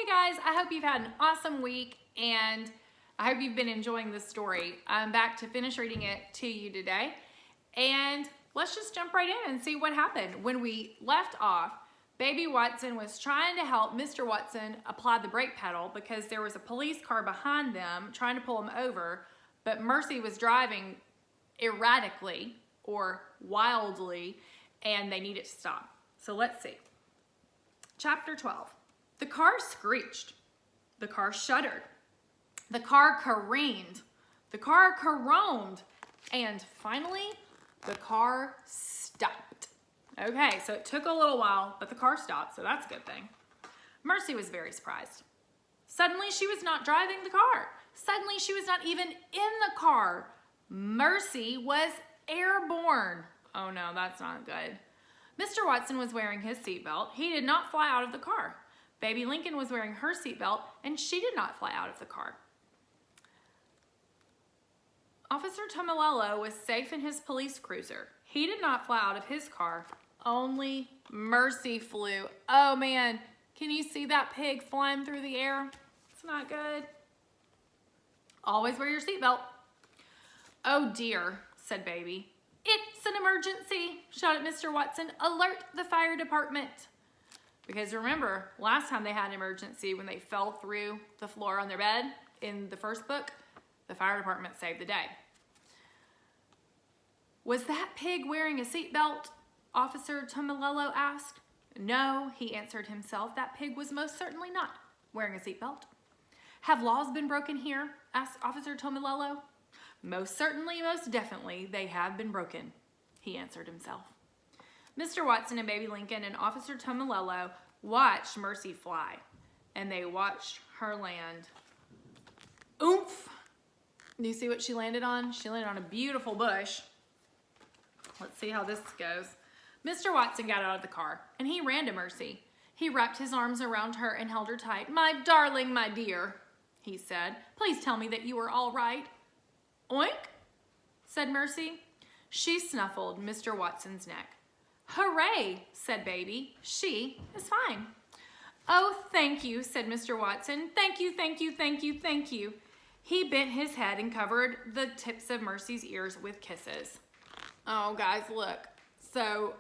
guys, I hope you've had an awesome week and I hope you've been enjoying this story. I'm back to finish reading it to you today, and let's just jump right in and see what happened. When we left off, Baby Watson was trying to help Mr. Watson apply the brake pedal because there was a police car behind them trying to pull him over, but Mercy was driving erratically or wildly and they needed to stop. So let's see. Chapter 12. The car screeched. The car shuddered. The car careened. The car caroned. And finally, the car stopped. Okay, so it took a little while, but the car stopped, so that's a good thing. Mercy was very surprised. Suddenly, she was not driving the car. Suddenly, she was not even in the car. Mercy was airborne. Oh no, that's not good. Mr. Watson was wearing his seatbelt. He did not fly out of the car. Baby Lincoln was wearing her seatbelt, and she did not fly out of the car. Officer Tomilello was safe in his police cruiser. He did not fly out of his car. Only Mercy flew. Oh man, can you see that pig flying through the air? It's not good. Always wear your seatbelt. Oh dear, said Baby. It's an emergency, shouted Mr. Watson. Alert the fire department. Because remember, last time they had an emergency when they fell through the floor on their bed in the first book, the fire department saved the day. Was that pig wearing a seatbelt? Officer Tomilello asked. No, he answered himself. That pig was most certainly not wearing a seatbelt. Have laws been broken here? Asked Officer Tomilello. Most certainly, most definitely, they have been broken, he answered himself. Mr. Watson and Baby Lincoln and Officer Tomilello watched Mercy fly, and they watched her land. Oomph! Do you see what she landed on? She landed on a beautiful bush. Let's see how this goes. Mr. Watson got out of the car, and he ran to Mercy. He wrapped his arms around her and held her tight. My darling, my dear, he said. Please tell me that you are all right. Oink, said Mercy. She snuffled Mr. Watson's neck. Hooray, said Baby. She is fine. Oh, thank you, said Mr. Watson. Thank you, thank you, thank you, thank you. He bent his head and covered the tips of Mercy's ears with kisses. Oh, guys, look. So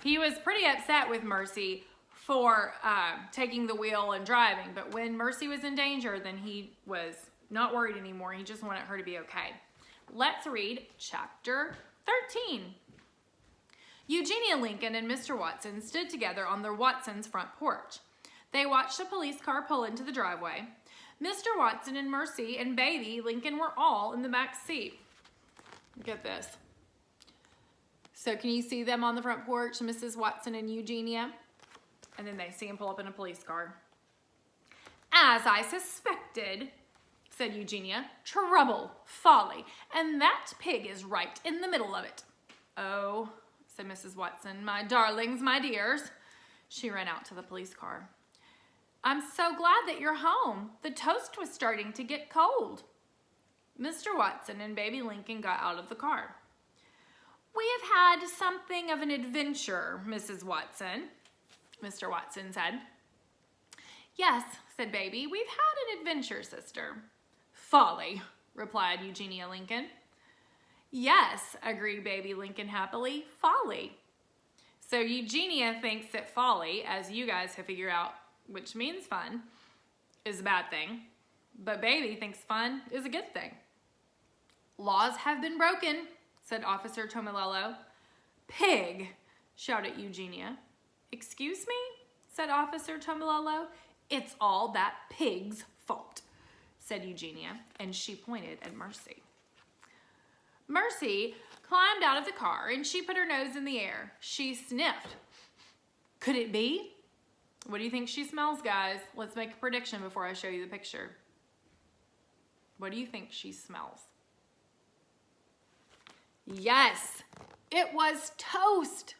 he was pretty upset with Mercy for taking the wheel and driving, but when Mercy was in danger, then he was not worried anymore. He just wanted her to be okay. Let's read chapter 13. Eugenia Lincoln and Mr. Watson stood together on the Watsons' front porch. They watched a police car pull into the driveway. Mr. Watson and Mercy and Baby Lincoln were all in the back seat. Look at this. So can you see them on the front porch, Mrs. Watson and Eugenia? And then they see him pull up in a police car. As I suspected, said Eugenia, trouble, folly, and that pig is right in the middle of it. Oh, said Mrs. Watson, my darlings, my dears. She ran out to the police car. I'm so glad that you're home. The toast was starting to get cold. Mr. Watson and Baby Lincoln got out of the car. We have had something of an adventure, Mrs. Watson, Mr. Watson said. Yes, said Baby, we've had an adventure, sister. Folly, replied Eugenia Lincoln. Yes, agreed Baby Lincoln happily, folly. So Eugenia thinks that folly, as you guys have figured out, which means fun, is a bad thing. But Baby thinks fun is a good thing. Laws have been broken, said Officer Tomilello. Pig, shouted Eugenia. Excuse me, said Officer Tomilello. It's all that pig's fault, said Eugenia, and she pointed at Mercy. Mercy climbed out of the car and she put her nose in the air. She sniffed. Could it be? What do you think she smells, guys? Let's make a prediction before I show you the picture. What do you think she smells? Yes, it was toast.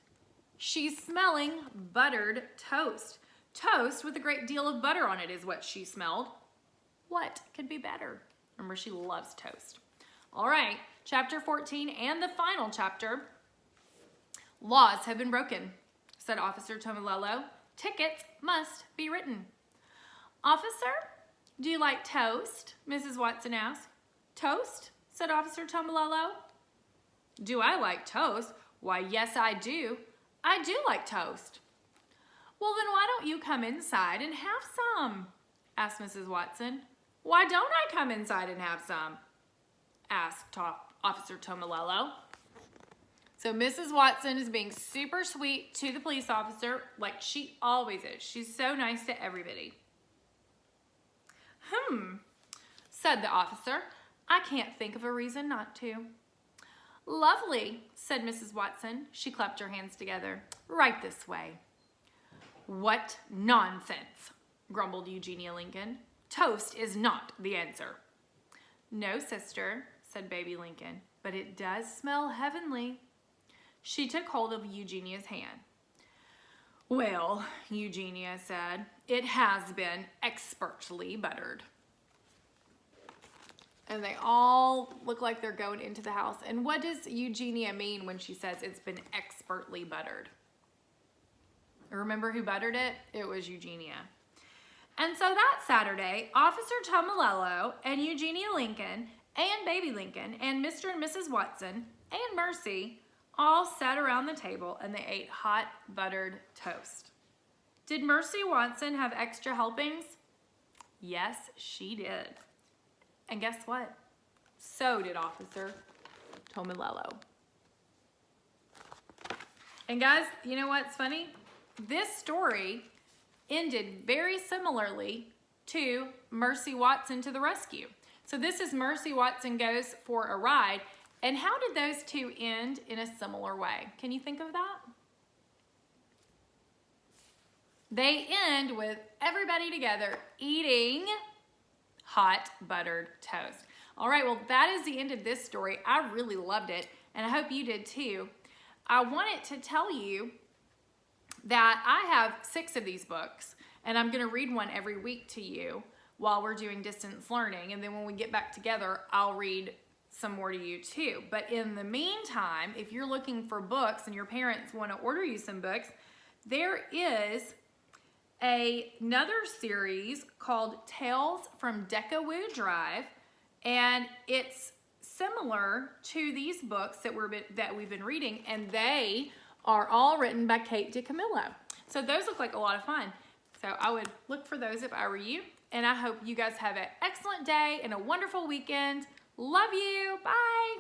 She's smelling buttered toast. Toast with a great deal of butter on it is what she smelled. What could be better? Remember, she loves toast. All right, chapter 14 and the final chapter. Laws have been broken, said Officer Tomilello. Tickets must be written. "Officer, do you like toast?" Mrs. Watson asked. "Toast?" said Officer Tomilolo. "Do I like toast? Why, yes, I do. I do like toast." "Well, then why don't you come inside and have some?" asked Mrs. Watson. "Why don't I come inside and have some?" asked Officer Tomilolo. So Mrs. Watson is being super sweet to the police officer, like she always is. She's so nice to everybody. Said the officer. "I can't think of a reason not to." "Lovely," said Mrs. Watson. She clapped her hands together. "Right this way." "What nonsense," grumbled Eugenia Lincoln. "Toast is not the answer." "No, sister," said baby Lincoln, "but it does smell heavenly." She took hold of Eugenia's hand. "Well," Eugenia said, "it has been expertly buttered." And they all look like they're going into the house. And what does Eugenia mean when she says it's been expertly buttered? Remember who buttered it? It was Eugenia. And so that Saturday, Officer Tomilolo and Eugenia Lincoln and baby Lincoln and Mr. and Mrs. Watson and Mercy all sat around the table and they ate hot buttered toast. Did Mercy Watson have extra helpings? Yes, she did. And guess what? So did Officer Tomilolo. And guys, you know what's funny? This story ended very similarly to Mercy Watson to the rescue. So this is Mercy Watson goes for a ride. And how did those two end in a similar way? Can you think of that? They end with everybody together eating hot buttered toast. All right, well, that is the end of this story. I really loved it, and I hope you did too. I wanted to tell you that I have 6 of these books, and I'm going to read one every week to you while we're doing distance learning, and then when we get back together, I'll read some more to you too. But in the meantime, if you're looking for books and your parents want to order you some books, there is another series called Tales from Deckawoo Drive, and it's similar to these books that we've been reading, and they are all written by Kate DiCamillo. So those look like a lot of fun. So I would look for those if I were you, and I hope you guys have an excellent day and a wonderful weekend. Love you. Bye.